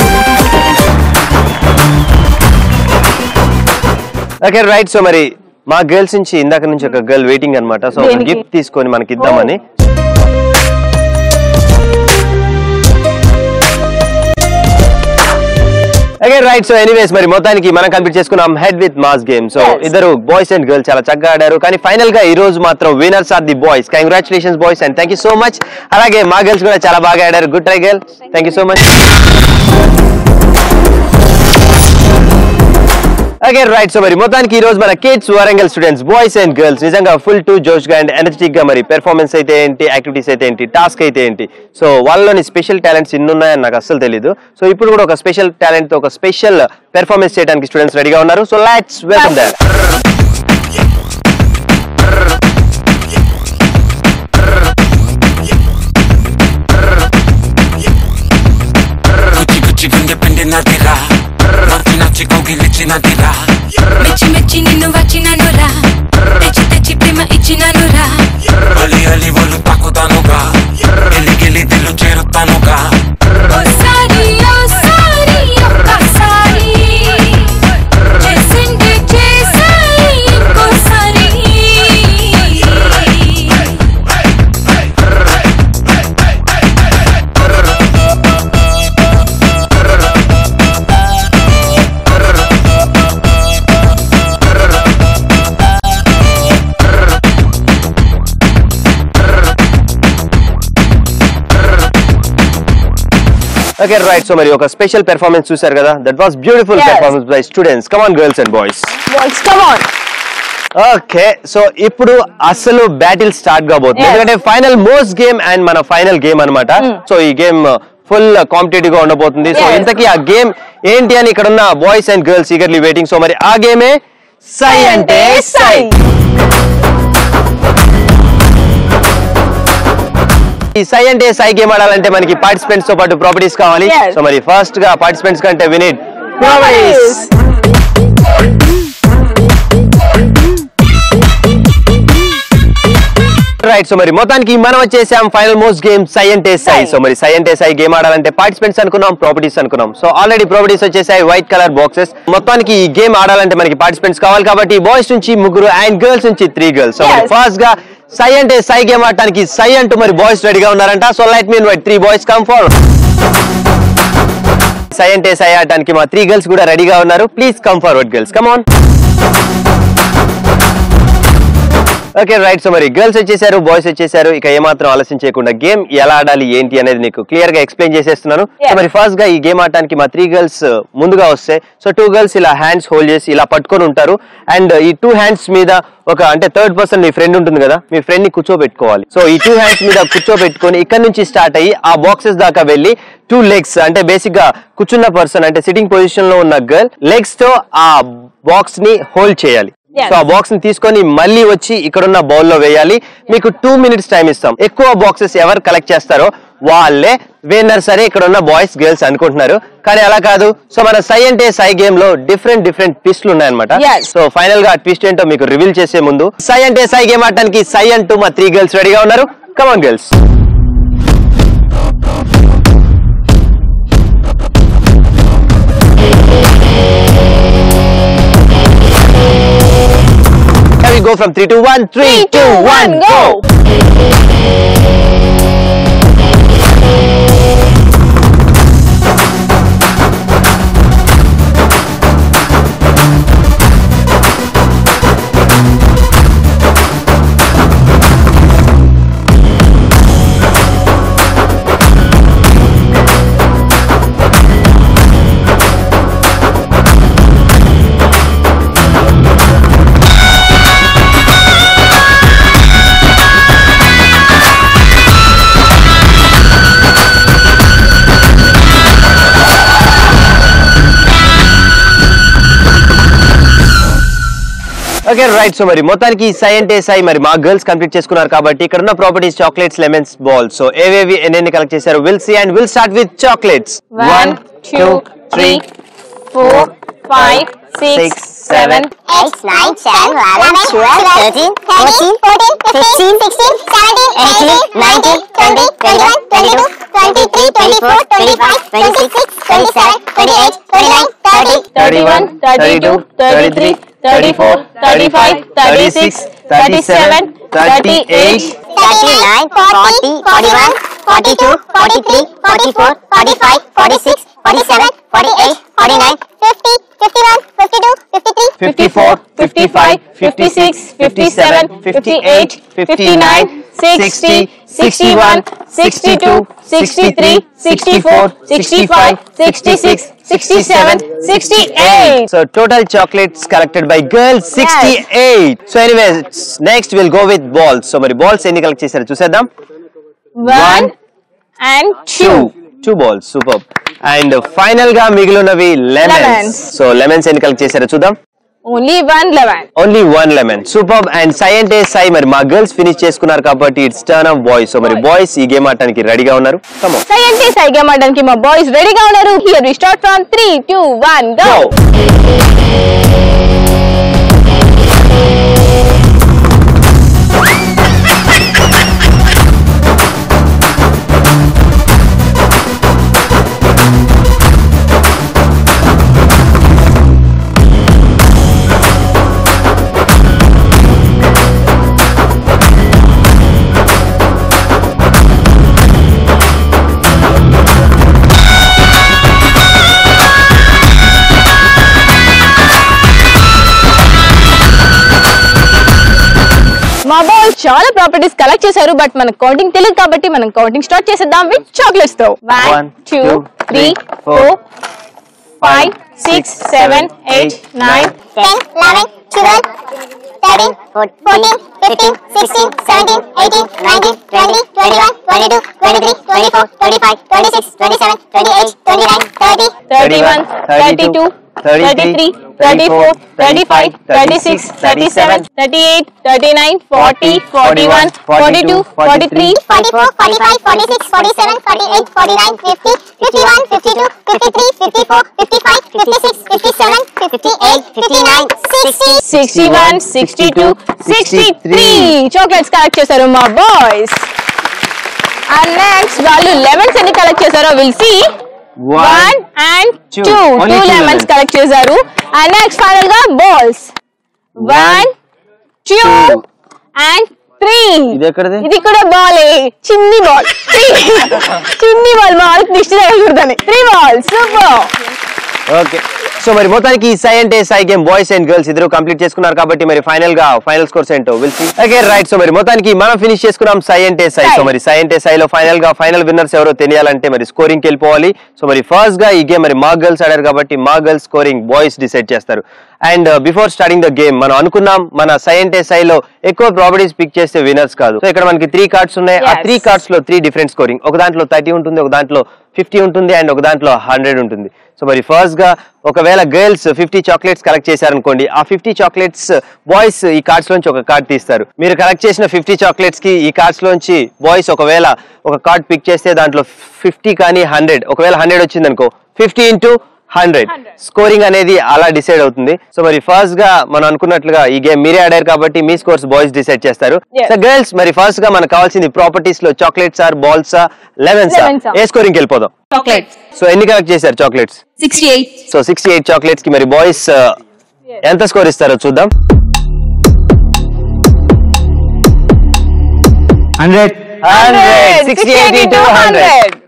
Okay right. సో మరి మా గర్ల్స్ నుంచి ఇందాక నుంచి ఒక గర్ల్ వెయిటింగ్ అన్నమాట. సో ఒక గిఫ్ట్ తీసుకొని మనకి ఇద్దామని. Again right. సో ఎనీవేస్ మరి మొత్తానికి మనం కంప్లీట్ చేసుకున్నాం head with mass game. So ఇద్దరు బాయ్స్ అండ్ గర్ల్స్ చాలా చక్కగా ఆడారు. కానీ ఫైనల్ గా ఈ రోజు మాత్రం winners are the boys. Congratulations boys and thank you so much. అలాగే మా గర్ల్స్ కూడా చాలా బాగా ఆడారు. Good try girl. Thank you so much. Again right. So మరి మొత్తానికి ఈ రోజు మన kids Warangal students boys and girls నిజంగా ఫుల్ టు జోష్ గా అండ్ ఎనర్జెటిక్ గా మరి పెర్ఫార్మెన్స్ అయితే ఏంటి, యాక్టివిటీస్ అయితే ఏంటి, టాస్క్ అయితే ఏంటి, సో వాళ్ళలోని స్పెషల్ టాలెంట్స్ ఇన్ని ఉన్నాయని నాకు అస్సలు తెలియదు. సో ఇప్పుడు కూడా ఒక స్పెషల్ టాలెంట్ తో ఒక స్పెషల్ పెర్ఫార్మెన్స్ చేయడానికి స్టూడెంట్స్ రెడీగా ఉన్నారు. So let's welcome them. మెచ్చి మెచ్చి నిన్ను వచ్చినానురా, తెచ్చి తెచ్చి ప్రేమ ఇచ్చినానురా, అలి అలి వాళ్ళు తాకుతానుగా, గెలి గెలి దిల్లు చేరుతానుగా, ఓసారి ఓసారి ఒక్కసారి చేసింది చేసాయి ఇంకోసారి. Okay, right. So మరి ఒక స్పెషల్ పెర్ఫార్మెన్స్ చూశారు కదా. That was beautiful performance by students. Come on girls and boys. Come on. Okay, so ఇప్పుడు అసలు బ్యాటిల్ స్టార్ట్ కాబోతుంది. ఎందుకంటే ఫైనల్ మోస్ట్ గేమ్ అండ్ మన ఫైనల్ గేమ్ అన్నమాట. సో ఈ గేమ్ ఫుల్ కాంపిటేటివ్ గా ఉండబోతుంది. సో ఇంతకీ ఆ గేమ్ ఏంటి అని ఇక్కడ ఉన్న boys and girls eagerly waiting. So మరి ఆ గేమే సై అంటే సై. ఈ సై అంటే సై గేమ్ ఆడాలంటే మనకి పార్టిసిపెంట్స్ తో పాటు ప్రాపర్టీస్ కావాలి. సో మరి ఫస్ట్ గా పార్టిసిపెంట్స్ కంటే we need properties. Right. So మరి మొత్తానికి మనం వచ్చేసాం ఫైనల్ మోస్ట్ గేమ్ సై అంటే సై. సో మరి సై అంటే సై గేమ్ ఆడాలంటే పార్టిసిపెంట్స్ అనుకున్నాం, ప్రాపర్టీస్ అనుకున్నాం. సో ఆల్రెడీ ప్రాపర్టీస్ వచ్చేసాయి, వైట్ కలర్ బాక్సెస్. మొత్తానికి ఈ గేమ్ ఆడాలంటే మనకి పార్టిసిపెంట్స్ కావాలి కాబట్టి బాయ్స్ నుంచి 3 అండ్ గర్ల్స్ నుంచి 3 గర్ల్స్. సో ఫస్ట్ గా సై అంటే సై గేమ్ ఆడటానికి సై అంటూ మరి బాయ్స్ రెడీగా ఉన్నారంట. So let me invite 3 boys come forward. సై అంటే సై ఆడటానికి మా 3 గర్ల్స్ కూడా రెడీగా ఉన్నారు. Please come forward girls, come on. Okay right. So మరి గర్ల్స్ వచ్చేసారు, బాయ్స్ వచ్చేసారు. ఇక ఏమాత్రం ఆలస్యం చేయకుండా గేమ్ ఎలా ఆడాలి ఏంటి అనేది నీకు క్లియర్ గా ఎక్స్ప్లెయిన్ చేసేస్తున్నాను. సో మరి ఫస్ట్ గా ఈ గేమ్ ఆడటానికి మా 3 గర్ల్స్ ముందుగా వస్తాయి. సో 2 గర్ల్స్ ఇలా హ్యాండ్స్ హోల్డ్ చేసి ఇలా పట్టుకొని ఉంటారు. అండ్ ఈ 2 హ్యాండ్స్ మీద ఒక అంటే థర్డ్ పర్సన్ మీ ఫ్రెండ్ ఉంటుంది కదా, మీ ఫ్రెండ్ ని కూర్చోబెట్టుకోవాలి. సో ఈ 2 హ్యాండ్స్ మీద కూర్చోబెట్టుకొని ఇక్కడ నుంచి స్టార్ట్ అయ్యి ఆ బాక్సెస్ దాకా వెళ్ళి 2 లెగ్స్ అంటే బేసిక్ గా కూర్చున్న పర్సన్ అంటే సిట్టింగ్ పొజిషన్ లో ఉన్న గర్ల్ లెగ్స్ తో ఆ బాక్స్ ని హోల్డ్ చేయాలి. సో ఆ బాక్స్ ని తీసుకొని మళ్ళీ వచ్చి ఇక్కడ ఉన్న బౌల్ లో వేయాలి. మీకు 2 minutes టైం ఇస్తాం. ఎక్కువ బాక్సెస్ ఎవరు కలెక్ట్ చేస్తారో వాళ్ళే విన్నర్. సరే ఇక్కడ ఉన్న బాయ్స్ గర్ల్స్ అనుకుంటున్నారు, కానీ అలా కాదు. సో మన సై అంటే సై గేమ్ లో డిఫరెంట్ ట్విస్ట్లు ఉన్నాయన్నమాట. సో ఫైనల్ గా ట్విస్ట్ ఏంటో మీకు రివీల్ చేసే ముందు సై అంటే సై గేమ్ ఆడటానికి సై అంటూ మా 3 గర్ల్స్ రెడీగా ఉన్నారు. Come on girls. We go from 3 to 1. 3, 2, 1, go. Okay right. So మరి మొత్తానికి సై అంటే సై మరి మా గర్ల్స్ కంప్లీట్ చేసుకున్నారు కాబట్టి ఇక్కడ ఉన్న properties chocolates, lemons, balls. So ఏవేవి ఎన్ని కలెక్ట్ చేశారు will see and will start with chocolates. 1 2 3 4 5 6 7 8 9 10 11 12 13 14 15 16 17 18 19 20 21 22 23 24 25 26 27 28 29 30 31 32 33 34 35 36 37 38 39 40 41 42 43 44 45 46 47 48 49, 50, 51, 52, 53, 54, 55, 56, 57, 58, 59, 60, 61, 62, 63, 64, 65, 66, 67, 68. So total chocolates collected by girls 68. So anyways, next we'll go with balls. So మరి balls ఎన్ని కలెక్ట్ చేశారో చూసేద్దాం. 1 and 2. 2 balls. Superb. And final గా మిగిలినవి lemons. So lemons ఎన్ని collect చేశారో చూద్దాం. Only 1 lemon. Only 1 lemon. Superb. And Sai and Sai మరి మా గర్ల్స్ ఫినిష్ చేసుకున్నారు కాబట్టి it's turn of boys. So మరి బాయ్స్ ఈ గేమ్ ఆడడానికి రెడీగా ఉన్నారు. Come on. Sai and Sai game ఆడడానికి మా బాయ్స్ రెడీగా ఉన్నారు. Here we start from 3, 2, 1, go. మా బాయ్స్ చాలా ప్రాపర్టీస్ కలెక్ట్ చేశారు బట్ మనకు కౌంటింగ్ తెలియదు కాబట్టి మనం కౌంటింగ్ స్టార్ట్ చేసేద్దాం విత్ చాక్లెట్స్ తో 1 2 3 4 5 6 7 8 9 10, 11, 12, 13, 14, 15, 16, 17, 18, 19, 20, 21, 22, 23, 24, 25, 26, 27, 28, 29, 30, 31 32 33 34 35 36 37 38 39 40 41 42 43 44, 45, 46, 47, 48, 49, 50, 51, 52, 53, 54, 55, 56, 57, 58, 59, 60. 61 62 63 చాక్లెట్స్ కలెక్ట్ చేశారు మా బాయ్స్. అండ్ నెక్స్ట్ వాళ్ళు లెమన్స్ ఎన్ని కలెక్ట్ చేశారో విల్ సీ. 1 and 2 lemons కలెక్ట్ చేశారు. అండ్ నెక్స్ట్ ఫైనల్ గా బాల్స్ 1 2 and 3. ఇది కూడా బాలే, చిన్ని బాల్. చిన్ని బాల్ మా వాళ్ళకి దిష్టి తగలకూడదని 3 balls. సూపర్. ఓకే. సో మరి మొత్తానికి సై అంటే సై గేమ్ బాయ్స్ అండ్ గర్ల్స్ ఇద్దరు కంప్లీట్ చేసుకున్నారు కాబట్టి మరి ఫైనల్ స్కోర్స్ ఏంటో will see. Okay right. So మరి మొత్తానికి మనం ఫినిష్ చేసుకున్నాం సై అంటే సై. సో మరి సై అంటే సైలో ఫైనల్ విన్నర్స్ ఎవరో తెలియాలంటే మరి స్కోరింగ్ కి వెళ్ళిపోవాలి. సో మరి ఫస్ట్ గా ఈ గేమ్ మరి మా గర్ల్స్ ఆడారు కాబట్టి మా గర్ల్స్ స్కోరింగ్ బాయ్స్ డిసైడ్ చేస్తారు. And before starting the game మనం అనుకున్నాం మన సై అంటే సైలో ఎక్కువ ప్రాపర్టీస్ పిక్ చేస్తే విన్నర్స్ కాదు. సో ఇక్కడ మనకి 3 కార్డ్స్ ఉన్నాయి. ఆ 3 కార్డ్స్ లో 3 డిఫరెంట్ స్కోరింగ్. ఒక దాంట్లో 30 ఉంటుంది, ఒక దాంట్లో 50 ఉంటుంది అండ్ ఒక దాంట్లో 100 ఉంటుంది. సో మరి ఫస్ట్ గా ఒకవేళ గర్ల్స్ 50 చాక్లెట్స్ కలెక్ట్ చేశారనుకోండి, ఆ 50 చాక్లెట్స్ బాయ్స్ ఈ కార్డ్స్ లోంచి ఒక కార్డ్ తీస్తారు. మీరు కలెక్ట్ చేసిన 50 చాక్లెట్స్ కి ఈ కార్డ్స్ లోంచి బాయ్స్ ఒకవేళ ఒక కార్డ్ పిక్ చేస్తే దాంట్లో 50 కానీ 100, ఒకవేళ 100 వచ్చింది అనుకో 50 into 100 స్కోరింగ్ అనేది అలా డిసైడ్ అవుతుంది. సో మరి ఫస్ట్ గా మనం అనుకున్నట్లుగా ఈ గేమ్ మీరే ఆడారు కాబట్టి మీ స్కోర్స్ బాయ్స్ డిసైడ్ చేస్తారు. సో గర్ల్స్ మరి ఫస్ట్ గా మనకు కావాల్సింది ప్రాపర్టీస్ లో చాక్లెట్స్ ఆర్ బాల్స్ లెమన్స్. ఏ స్కోరింగ్ వెళ్ళిపోదాం? చాక్లెట్స్. సో ఎన్ని కలెక్ట్ చేశారు చాక్లెట్స్? 68. సో 68 చాక్లెట్స్ కి మరి బాయ్స్ ఎంత స్కోర్ ఇస్తారో చూద్దాం. 100. 68 into 100.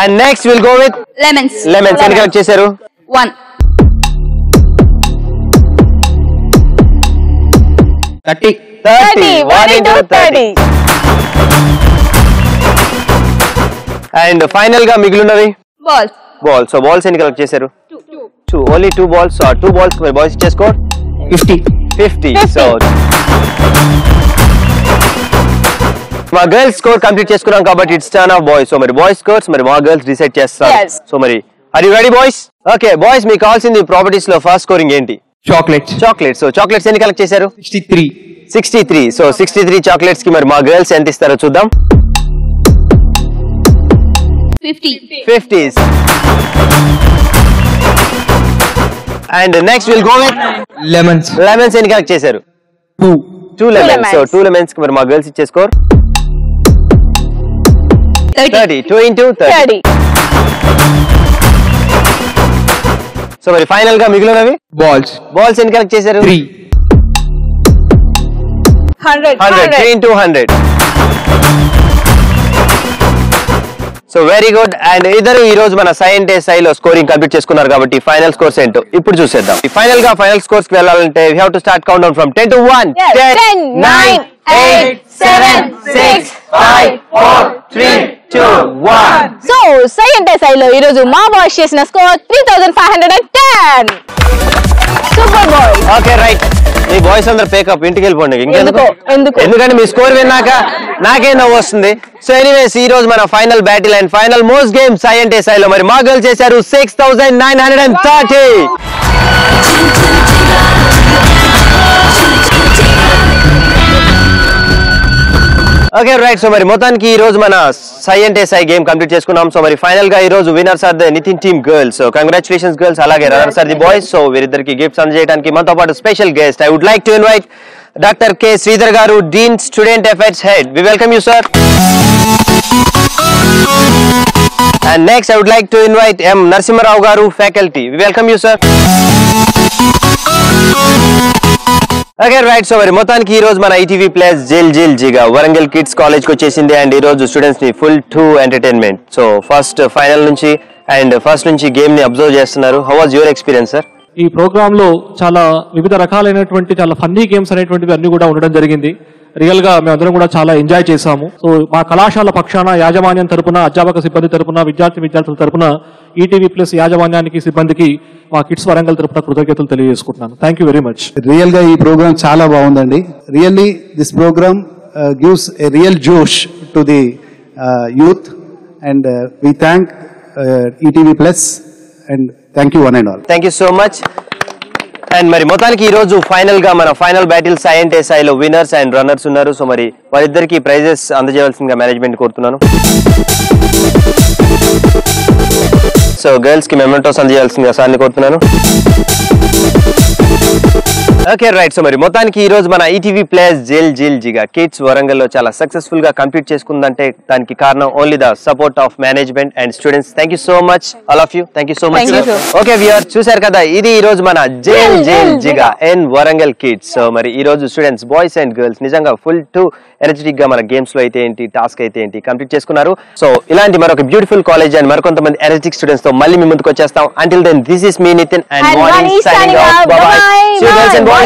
And next we'll go with lemons. Lemons ఎన్ని కలెక్ట్ చేశారు? 1. 30. 1 into 30. And final గా మిగిలినవి Balls. బాల్స్. సో బాల్స్ ఎన్ని కలెక్ట్ చేశారు? 2. Only 2 balls. సో 2 balls మరి బాయ్స్ చేసుకో 50. 50. సో మా గర్ల్స్ స్కోర్ కంప్లీట్ చేసుకున్నాం కాబట్టి it's turn of boys. So మరి బాయ్స్ స్కోర్స్ మరి మా గర్ల్స్ డిసైడ్ చేస్తారు. సో మరి are you ready boys? Okay boys మీకు కావాల్సింది ప్రాపర్టీస్ లో ఫస్ట్ స్కోరింగ్ ఏంటి? చాక్లెట్స్. సో చాక్లెట్స్ ఎన్ని కలెక్ట్ చేశారు? 63. 63. సో 63 చాక్లెట్స్ కి మరి మా గర్ల్స్ ఎంత ఇస్తారో చూద్దాం. 50s. And next will go with lemons. Lemons ఎన్ని కలెక్ట్ చేశారు? 2 lemons. సో 2 lemons కి మరి మా గర్ల్స్ ఇచ్చే స్కోర్ 30. 2 into 30. సో మరి ఫైనల్ గా మిగిలినవి బాల్స్. బాల్స్ ఎన్ని కలెక్ట్ చేశారు? 3. 100. 3 into 100. So very good. And ఇద్దరు ఈ రోజు మన సైలో స్కోరింగ్ కంప్లీట్ చేసుకున్నారు కాబట్టి ఫైనల్ స్కోర్స్ ఏంటో ఇప్పుడు చూసేద్దాం. ఫైనల్ గా ఫైనల్ స్కోర్స్ కి వెళ్ళాలంటే we have to start countdown from 10 to 1. 10, 9, 8, 7, 6, 5, 4, 3, 2, 1. So సైలో ఈ రోజు మా బాయ్స్ చేసిన score 3510. Super boy. Okay right. మీ బాయ్స్ అందరు పేకప్ ఇంటికి వెళ్ళిపోండి. ఎందుకు? ఎందుకంటే మీ స్కోర్ విన్నాక నాకే నవ్వు వస్తుంది. సో ఎనీవేస్ ఈ రోజు మన final battle and final most game సైలో మరి మా గర్ల్స్ చేశారు 6930. Okay right. సో మరి మొత్తానికి ఈ రోజు మన సై గేమ్ కంప్లీట్ చేసుకున్నాం. సో మరి ఫైనల్ గా ఈ రోజు winners are the Nitin team girls. So congratulations girls. అలాగే runners are the boys. So వీరిద్దరికి గిఫ్ట్స్ అందజేయడానికి మనతో పాటు special guest I would like to invite doctor K Sridhar garu, dean student affairs head. We welcome you sir. And next I would like to invite M Narasimha Rao garu, faculty. We welcome you sir. Okay right. So మరి మొత్తానికి ఈ రోజు మన ETV plus జిల్ జిగా Warangal kids college కి వచ్చేసింది. And ఈ రోజు స్టూడెంట్స్ ని full to entertainment. So first final నుంచి అండ్ ఫస్ట్ నుంచి గేమ్ ని అబ్జర్వ్ చేస్తున్నారు. How was your experience sir? ఈ ప్రోగ్రామ్ లో చాలా వివిధ రకాలైనటువంటి చాలా ఫన్నీ గేమ్స్ అనేటువంటివి అన్ని కూడా ఉండడం జరిగింది. రియల్ గా మేమందరం కూడా చాలా ఎంజాయ్ చేశాము. సో మా కళాశాల పక్షాన యాజమాన్యం తరపున, అధ్యాపక సిబ్బంది తరపున, విద్యార్థుల తరపున ఈటీవీ ప్లస్ యాజమాన్యానికి, సిబ్బందికి మా కిడ్స్ వరంగల్ తరపున కృతజ్ఞతలు తెలియజేసుకుంటున్నాను. Thank you very much. Real గా ఈ ప్రోగ్రామ్ చాలా బాగుందండి. Really this program gives a real josh to the youth and we thank ETV plus and thank you one and all. Thank you so much. And మరి మొత్తానికి ఈ రోజు final గా మన ఫైనల్ బ్యాటిల్ సైలో విన్నర్స్ అండ్ రన్నర్స్ ఉన్నారు. So మరి వారిద్దరికి ప్రైజెస్ అందజేయవలసిందిగా మేనేజ్మెంట్ కోరుతున్నాను. సో గర్ల్స్ కి మెమెంటోస్ అందజేయాల్సిందిగా సార్ని కోరుతున్నాను. Okay right. సో మరి మొత్తానికి ఈ రోజు మన ఈటీవీ ప్లస్ జిల్ జిగా కిడ్స్ వరంగల్ లో చాలా సక్సెస్ఫుల్ గా కంప్లీట్ చేసుకుందంటే దానికి కారణం only the support of management and students. Thank you so much all of you. Thank you so much. Okay viewer, చూసారు కదా, ఇది ఈ రోజు మన జిల్ జిగా ఇన్ వరంగల్ కిడ్స్. సో మరి ఈ రోజు స్టూడెంట్స్ బాయ్స్ అండ్ గర్ల్స్ నిజంగా ఫుల్ టు ఎనర్జెటిక్ గా మన గేమ్స్ లో అయితే ఏంటి, టాస్క్ అయితే ఏంటి కంప్లీట్ చేసుకున్నారు. సో ఇలాంటి మరొక బ్యూటిఫుల్ కాలేజ్ అండ్ మరికొంతమంది ఎనర్జెటిక్ స్టూడెంట్స్ తో మళ్ళీ మీ ముందుకు వచ్చేస్తాం. Until then this is me Nitin and morning signing off. Bye bye. See you girls and boys.